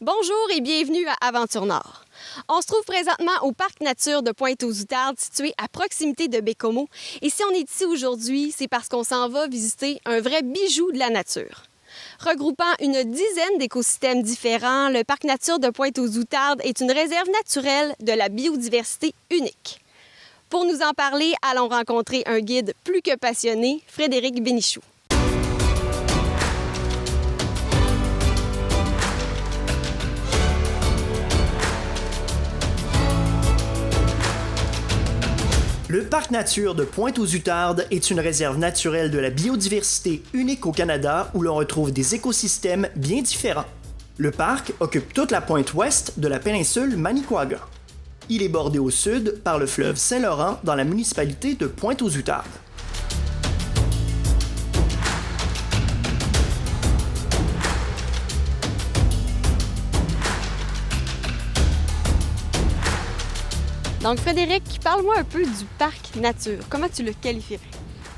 Bonjour et bienvenue à Aventure Nord. On se trouve présentement au Parc Nature de Pointe-aux-Outardes, situé à proximité de Baie-Comeau. Et si on est ici aujourd'hui, c'est parce qu'on s'en va visiter un vrai bijou de la nature. Regroupant une dizaine d'écosystèmes différents, le Parc Nature de Pointe-aux-Outardes est une réserve naturelle de la biodiversité unique. Pour nous en parler, allons rencontrer un guide plus que passionné, Frédéric Bénichou. Le Parc Nature de Pointe-aux-Outardes est une réserve naturelle de la biodiversité unique au Canada où l'on retrouve des écosystèmes bien différents. Le parc occupe toute la pointe ouest de la péninsule Manicouagan. Il est bordé au sud par le fleuve Saint-Laurent dans la municipalité de Pointe-aux-Outardes. Donc Frédéric, parle-moi un peu du Parc Nature. Comment tu le qualifierais?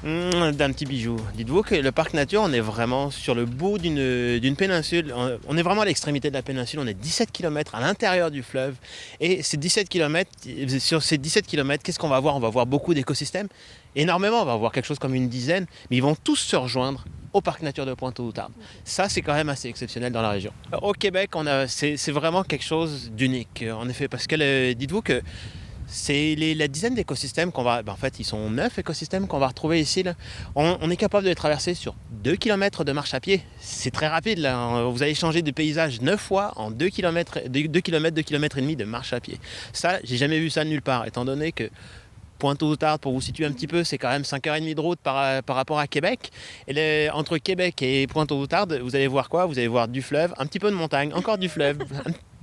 D'un petit bijou. Dites-vous que le parc nature, on est vraiment sur le bout d'une péninsule. On est vraiment à l'extrémité de la péninsule. On est 17 km à l'intérieur du fleuve. Et ces 17 km, sur ces 17 km, qu'est-ce qu'on va voir? On va voir beaucoup d'écosystèmes. Énormément, on va voir quelque chose comme une dizaine. Mais ils vont tous se rejoindre au parc nature de Pointe-aux-Outardes. Ça, c'est quand même assez exceptionnel dans la région. Au Québec, c'est vraiment quelque chose d'unique. En effet, parce que dites-vous que c'est la dizaine d'écosystèmes qu'on va... En fait, ils sont 9 écosystèmes qu'on va retrouver ici. Là. On est capable de les traverser sur 2 km de marche à pied. C'est très rapide. Là. Vous allez changer de paysage 9 fois en 2 km, 2 km et demi de marche à pied. Ça, j'ai jamais vu ça nulle part, étant donné que Pointe-aux-Outardes, pour vous situer un petit peu, c'est quand même 5h30 de route par rapport à Québec. Et entre Québec et Pointe-aux-Outardes, vous allez voir quoi? Vous allez voir du fleuve, un petit peu de montagne, encore du fleuve,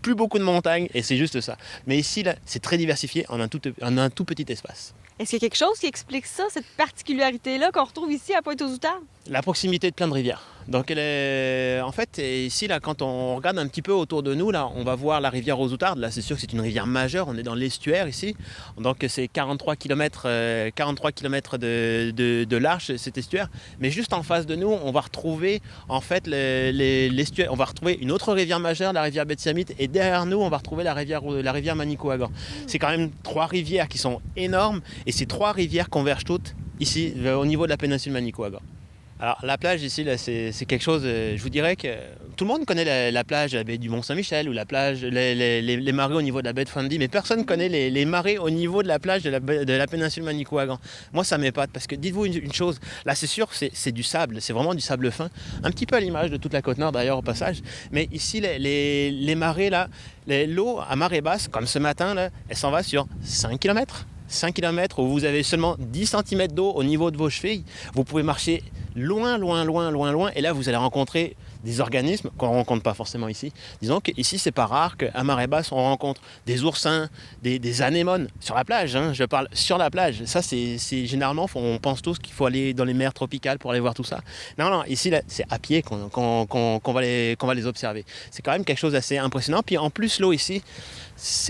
plus beaucoup de montagnes, et c'est juste ça. Mais ici, là, c'est très diversifié en un tout petit espace. Est-ce qu'il y a quelque chose qui explique ça, cette particularité-là qu'on retrouve ici à Pointe-aux-Outardes? La proximité de plein de rivières. Donc, en fait, ici, là, quand on regarde un petit peu autour de nous, là, on va voir la rivière aux Outardes. Là, c'est sûr que c'est une rivière majeure. On est dans l'estuaire ici. Donc, c'est 43 km de large, cet estuaire. Mais juste en face de nous, on va retrouver, en fait, l'estuaire. On va retrouver une autre rivière majeure, la rivière Betsamite. Et derrière nous, on va retrouver la rivière Manicouagan. C'est quand même 3 rivières qui sont énormes. Et ces 3 rivières convergent toutes ici, au niveau de la péninsule Manicouagan. Alors la plage ici, là, c'est quelque chose, je vous dirais que tout le monde connaît la plage de la baie du Mont-Saint-Michel ou la plage, les marées au niveau de la baie de Fundy, mais personne ne connaît les marées au niveau de la plage de la péninsule Manicouagan. Moi ça m'épate parce que dites-vous une chose, là c'est sûr c'est du sable, c'est vraiment du sable fin, un petit peu à l'image de toute la côte nord d'ailleurs au passage, mais ici les marées là, l'eau à marée basse, comme ce matin là, elle s'en va sur 5 km. 5 km où vous avez seulement 10 cm d'eau au niveau de vos chevilles, vous pouvez marcher loin, et là vous allez rencontrer des organismes qu'on ne rencontre pas forcément ici. Disons qu'ici c'est pas rare qu'à marée basse on rencontre des oursins, des anémones sur la plage, hein, je parle sur la plage. Ça c'est généralement, on pense tous qu'il faut aller dans les mers tropicales pour aller voir tout ça. Non, ici là, c'est à pied qu'on va les observer. C'est quand même quelque chose d'assez impressionnant. Puis en plus l'eau ici,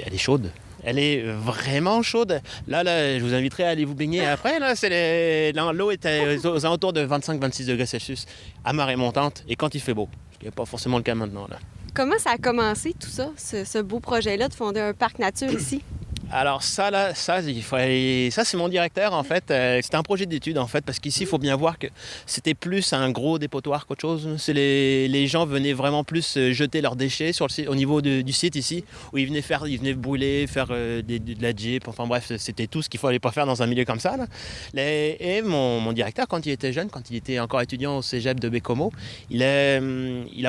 elle est chaude. Elle est vraiment chaude. Là, je vous inviterai à aller vous baigner après. Là, l'eau est aux alentours de 25-26 degrés Celsius à marée montante et quand il fait beau. Ce qui n'est pas forcément le cas maintenant. Là. Comment ça a commencé tout ça, ce beau projet-là de fonder un parc nature ici? Alors ça c'est mon directeur en fait. C'était un projet d'étude en fait parce qu'ici il faut bien voir que c'était plus un gros dépotoir qu'autre chose. C'est les gens venaient vraiment plus jeter leurs déchets au niveau du site ici où ils venaient brûler, faire de la jeep. Enfin bref, c'était tout ce qu'il fallait pas faire dans un milieu comme ça. Là. Et mon directeur quand il était jeune, quand il était encore étudiant au cégep de Baie-Comeau, il a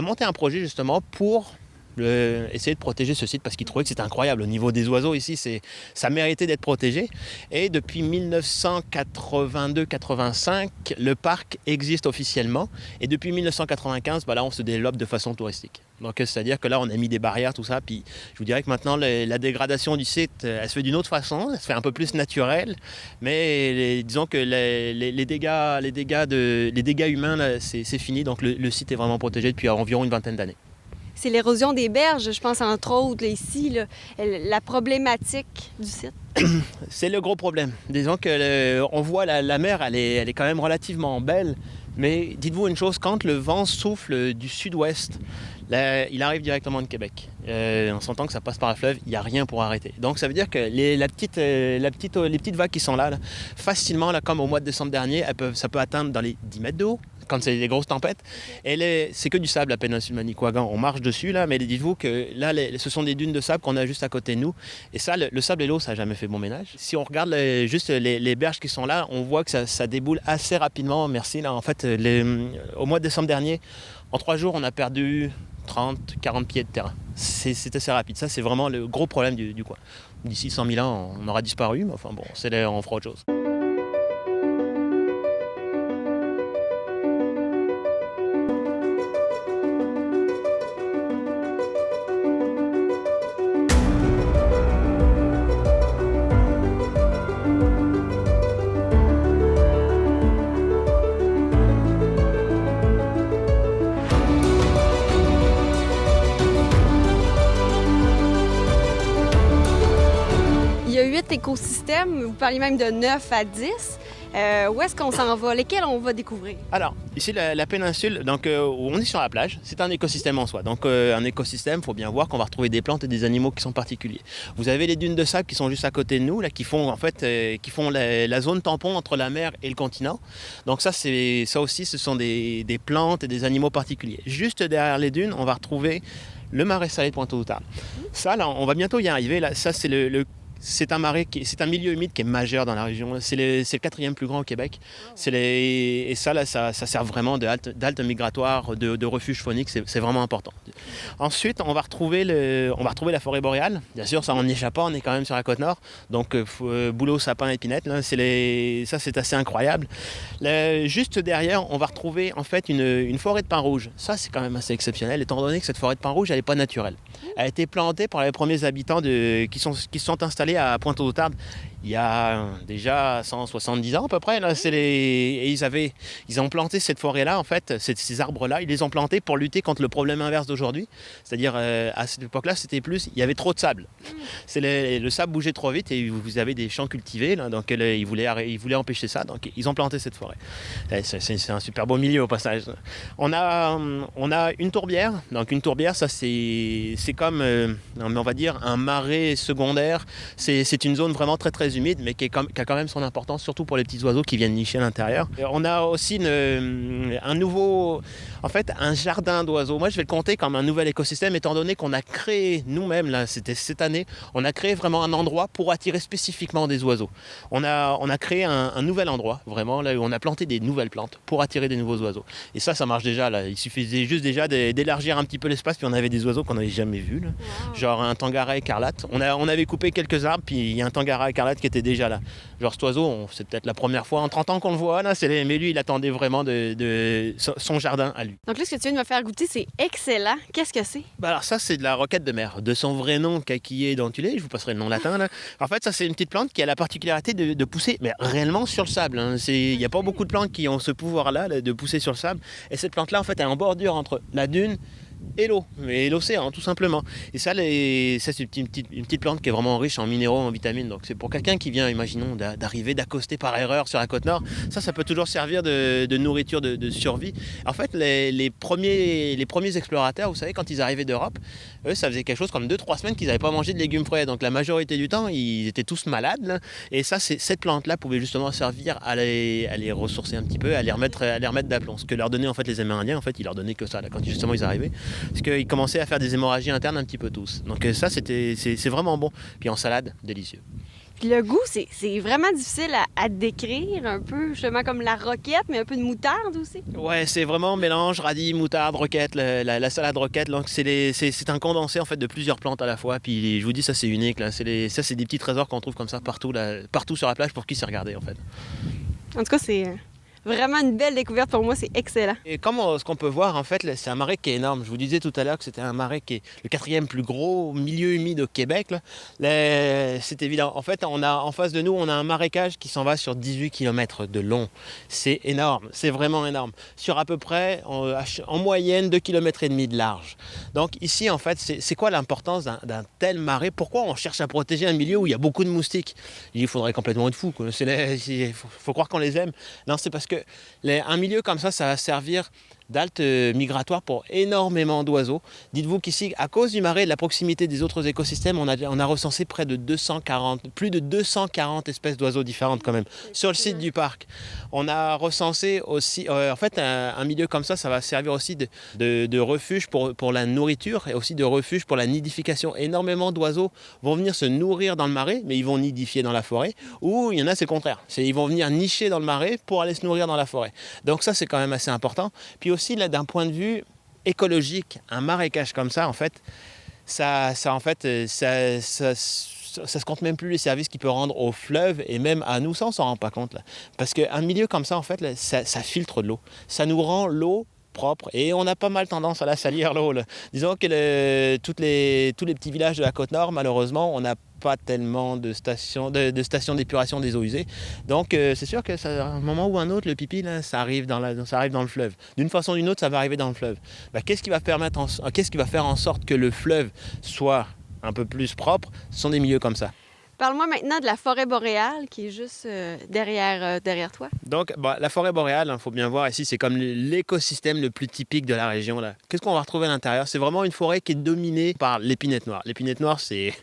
monté un projet justement pour essayer de protéger ce site parce qu'il trouvait que c'était incroyable. Au niveau des oiseaux ici, ça méritait d'être protégé. Et depuis 1982-85, le parc existe officiellement. Et depuis 1995, là, on se développe de façon touristique. Donc, c'est-à-dire que là, on a mis des barrières, tout ça. Puis, je vous dirais que maintenant, la dégradation du site, elle se fait d'une autre façon. Elle se fait un peu plus naturelle. Mais disons que les dégâts humains, là, c'est fini. Donc, le site est vraiment protégé depuis environ une vingtaine d'années. C'est l'érosion des berges, je pense, entre autres, là, ici, là, la problématique du site. C'est le gros problème. Disons que on voit la mer, elle est quand même relativement belle. Mais dites-vous une chose, quand le vent souffle du sud-ouest, là, il arrive directement de Québec. On s'entend que ça passe par le fleuve, il n'y a rien pour arrêter. Donc ça veut dire que les petites vagues qui sont là, facilement, là, comme au mois de décembre dernier, ça peut atteindre dans les 10 mètres de haut quand c'est des grosses tempêtes. Et c'est que du sable, la péninsule Manicouagan. On marche dessus, là, mais dites-vous que là, ce sont des dunes de sable qu'on a juste à côté de nous. Et ça, le sable et l'eau, ça n'a jamais fait bon ménage. Si on regarde juste les berges qui sont là, on voit que ça déboule assez rapidement. Merci. Là, en fait, au mois de décembre dernier, en 3 jours, on a perdu 30-40 pieds de terrain. C'est assez rapide. Ça, c'est vraiment le gros problème du coin. D'ici 100 000 ans, on aura disparu, mais enfin bon, on fera autre chose. Il y a 8 écosystèmes, vous parlez même de 9 à 10. Où est-ce qu'on s'en va? Lesquels on va découvrir? Alors, ici, la péninsule, donc on est sur la plage, c'est un écosystème en soi. Donc, un écosystème, il faut bien voir qu'on va retrouver des plantes et des animaux qui sont particuliers. Vous avez les dunes de sable qui sont juste à côté de nous, là, qui font la zone tampon entre la mer et le continent. Donc ça aussi, ce sont des plantes et des animaux particuliers. Juste derrière les dunes, on va retrouver le marais salé de Pointe-aux-Outardes. Ça, là, on va bientôt y arriver. Là, ça, c'est un milieu humide qui est majeur dans la région. C'est le 4e plus grand au Québec. Et ça, là, ça sert vraiment d'halte migratoire, de refuge faunique. C'est vraiment important. Ensuite, on va retrouver la forêt boréale. Bien sûr, ça, on n'y échappe pas. On est quand même sur la côte nord. Donc, bouleau, sapin, épinette. Là, ça, c'est assez incroyable. Là, juste derrière, on va retrouver en fait une forêt de pins rouges. Ça, c'est quand même assez exceptionnel, étant donné que cette forêt de pins rouges, elle n'est pas naturelle. Elle a été plantée par les premiers habitants qui se sont installés à Pointe-aux-Outardes il y a déjà 170 ans à peu près. Là, et ils ont planté cette forêt-là, en fait, ces arbres-là, ils les ont plantés pour lutter contre le problème inverse d'aujourd'hui. C'est-à-dire, à cette époque-là, il y avait trop de sable. Le sable bougeait trop vite et vous avez des champs cultivés, là, donc ils voulaient empêcher ça, donc ils ont planté cette forêt. C'est un super beau milieu au passage. On a une tourbière. Donc une tourbière, ça c'est comme, on va dire, un marais secondaire. C'est une zone vraiment très très humide, mais qui a quand même son importance, surtout pour les petits oiseaux qui viennent nicher à l'intérieur. On a aussi un jardin d'oiseaux. Moi, je vais le compter comme un nouvel écosystème, étant donné qu'on a créé nous-mêmes, là, c'était cette année, on a créé vraiment un endroit pour attirer spécifiquement des oiseaux. On a créé un nouvel endroit, vraiment, là où on a planté des nouvelles plantes pour attirer des nouveaux oiseaux. Et ça marche déjà, là. Il suffisait juste déjà d'élargir un petit peu l'espace, puis on avait des oiseaux qu'on n'avait jamais vus, là. Wow. Genre un tangara écarlate. On avait coupé quelques arbres, puis il y a un tangara écarlate qui était déjà là. Genre cet oiseau, c'est peut-être la première fois en 30 ans qu'on le voit, là. Mais lui, il attendait vraiment de son jardin à lui. Donc là, ce que tu viens de me faire goûter, c'est excellent. Qu'est-ce que c'est? Alors ça, c'est de la roquette de mer. De son vrai nom, Caquillée dentulée, je vous passerai le nom latin, là. En fait, ça, c'est une petite plante qui a la particularité de pousser, mais réellement sur le sable, hein. Il n'y a pas beaucoup de plantes qui ont ce pouvoir-là, de pousser sur le sable. Et cette plante-là, en fait, elle est en bordure entre la dune et l'eau, et l'océan tout simplement. Et ça, c'est une petite plante qui est vraiment riche en minéraux, en vitamines. Donc c'est pour quelqu'un qui vient, imaginons, d'arriver, d'accoster par erreur sur la côte nord, ça peut toujours servir de nourriture de survie. En fait, les premiers explorateurs, vous savez, quand ils arrivaient d'Europe, eux, ça faisait quelque chose comme 2-3 semaines qu'ils n'avaient pas mangé de légumes frais. Donc la majorité du temps, ils étaient tous malades, là. Et ça, cette plante-là pouvait justement servir à les ressourcer un petit peu, à les remettre d'aplomb. Ce que leur donnaient en fait les Amérindiens, en fait, ils leur donnaient que ça, là, quand justement ils arrivaient. Parce qu'ils commençaient à faire des hémorragies internes un petit peu tous. Donc ça, c'est vraiment bon. Puis en salade, délicieux. Puis le goût, c'est vraiment difficile à décrire, un peu justement comme la roquette, mais un peu de moutarde aussi. Ouais, c'est vraiment mélange radis, moutarde, roquette, la salade roquette. Donc c'est un condensé en fait de plusieurs plantes à la fois. Puis je vous dis, ça c'est unique. Là. C'est des petits trésors qu'on trouve comme ça partout sur la plage pour qui s'est regardé en fait. En tout cas, c'est vraiment une belle découverte pour moi, c'est excellent. Et comme ce qu'on peut voir, en fait, c'est un marais qui est énorme. Je vous disais tout à l'heure que c'était un marais qui est le 4e plus gros milieu humide au Québec. C'est évident. En fait, en face de nous, on a un marécage qui s'en va sur 18 km de long. C'est énorme, c'est vraiment énorme. Sur à peu près, en moyenne, 2,5 km de large. Donc ici, en fait, c'est quoi l'importance d'un tel marais? Pourquoi on cherche à protéger un milieu où il y a beaucoup de moustiques? Il faudrait complètement être fou, quoi. Il faut croire qu'on les aime. Non, c'est parce que un milieu comme ça va servir d'halte migratoire pour énormément d'oiseaux. Dites-vous qu'ici, à cause du marais et de la proximité des autres écosystèmes, on a recensé plus de 240 espèces d'oiseaux différentes quand même sur le site du parc. On a recensé aussi, un milieu comme ça va servir aussi de refuge pour la nourriture et aussi de refuge pour la nidification. Énormément d'oiseaux vont venir se nourrir dans le marais, mais ils vont nidifier dans la forêt, ou il y en a, c'est le contraire. Ils vont venir nicher dans le marais pour aller se nourrir dans la forêt. Donc ça, c'est quand même assez important. Puis aussi, là, d'un point de vue écologique, un marécage comme ça, en fait, ça se compte même plus les services qu'il peut rendre au fleuve et même à nous, ça, on s'en rend pas compte. Là. Parce qu'un milieu comme ça, en fait, là, ça filtre de l'eau. Ça nous rend l'eau propre et on a pas mal tendance à la salir, l'eau. Là. Disons que tous les petits villages de la Côte-Nord, malheureusement, on n'a pas tellement de stations d'épuration des eaux usées. Donc, c'est sûr que à un moment ou un autre, le pipi, là, ça arrive dans le fleuve. D'une façon ou d'une autre, ça va arriver dans le fleuve. Qu'est-ce qui va faire en sorte que le fleuve soit un peu plus propre? Ce sont des milieux comme ça. Parle-moi maintenant de la forêt boréale qui est juste derrière toi. Donc, la forêt boréale, il faut bien voir ici, c'est comme l'écosystème le plus typique de la région. Là. Qu'est-ce qu'on va retrouver à l'intérieur? C'est vraiment une forêt qui est dominée par l'épinette noire. L'épinette noire, c'est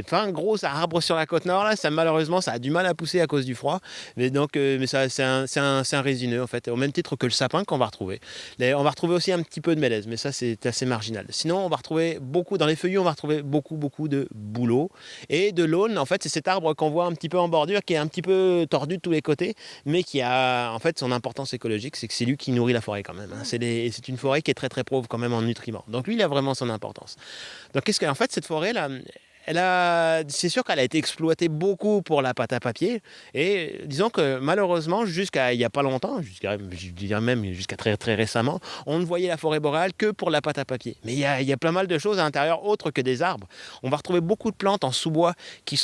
pas un gros arbre sur la côte nord. Là. Malheureusement, ça a du mal à pousser à cause du froid. Mais c'est un résineux, en fait, au même titre que le sapin qu'on va retrouver. On va retrouver aussi un petit peu de mélèze, mais ça, c'est assez marginal. Sinon, on va retrouver dans les feuillus, on va retrouver beaucoup de bouleaux et de l'aulne. En fait, c'est cet arbre qu'on voit un petit peu en bordure, qui est un petit peu tordu de tous les côtés, mais qui a en fait son importance écologique, c'est que c'est lui qui nourrit la forêt quand même. Hein. C'est une forêt qui est très très pauvre quand même en nutriments. Donc lui, il a vraiment son importance. Donc en fait, cette forêt-là, c'est sûr qu'elle a été exploitée beaucoup pour la pâte à papier et disons que malheureusement jusqu'à il n'y a pas longtemps, je dirais même jusqu'à très, très récemment, on ne voyait la forêt boréale que pour la pâte à papier. Mais il y a pas mal de choses à l'intérieur autres que des arbres. On va retrouver beaucoup de plantes en sous-bois qui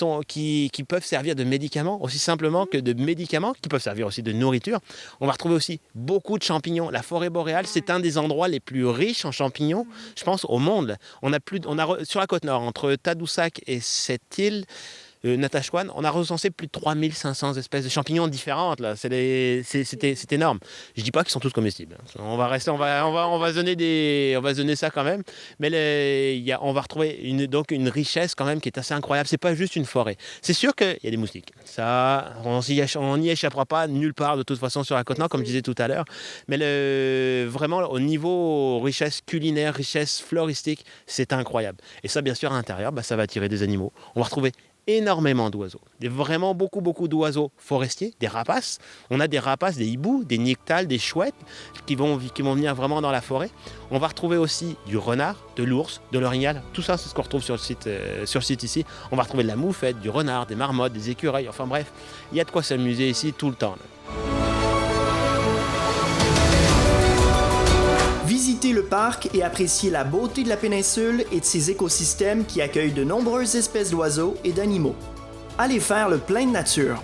peuvent servir de médicaments, aussi simplement que de médicaments, qui peuvent servir aussi de nourriture. On va retrouver aussi beaucoup de champignons. La forêt boréale, c'est un des endroits les plus riches en champignons, je pense, au monde. Sur la côte nord, entre Tadoussac et cette île, Natashquan, on a recensé plus de 3500 espèces de champignons différentes. Là. C'est énorme. Je dis pas qu'ils sont tous comestibles. On va zoner ça quand même. Mais on va retrouver une richesse quand même qui est assez incroyable. C'est pas juste une forêt. C'est sûr qu'il y a des moustiques. Ça, on n'y échappera pas nulle part de toute façon sur la Côte-Nord, comme je disais tout à l'heure. Mais vraiment, au niveau richesse culinaire, richesse floristique, c'est incroyable. Et ça, bien sûr, à l'intérieur, ça va attirer des animaux. On va retrouver énormément d'oiseaux, vraiment beaucoup d'oiseaux forestiers, des rapaces. On a des rapaces, des hiboux, des nyctales, des chouettes qui vont venir vraiment dans la forêt. On va retrouver aussi du renard, de l'ours, de l'orignal. Tout ça, c'est ce qu'on retrouve sur le site ici. On va retrouver de la moufette, du renard, des marmottes, des écureuils. Enfin bref, il y a de quoi s'amuser ici tout le temps. Là. Visitez le parc et appréciez la beauté de la péninsule et de ses écosystèmes qui accueillent de nombreuses espèces d'oiseaux et d'animaux. Allez faire le plein de nature.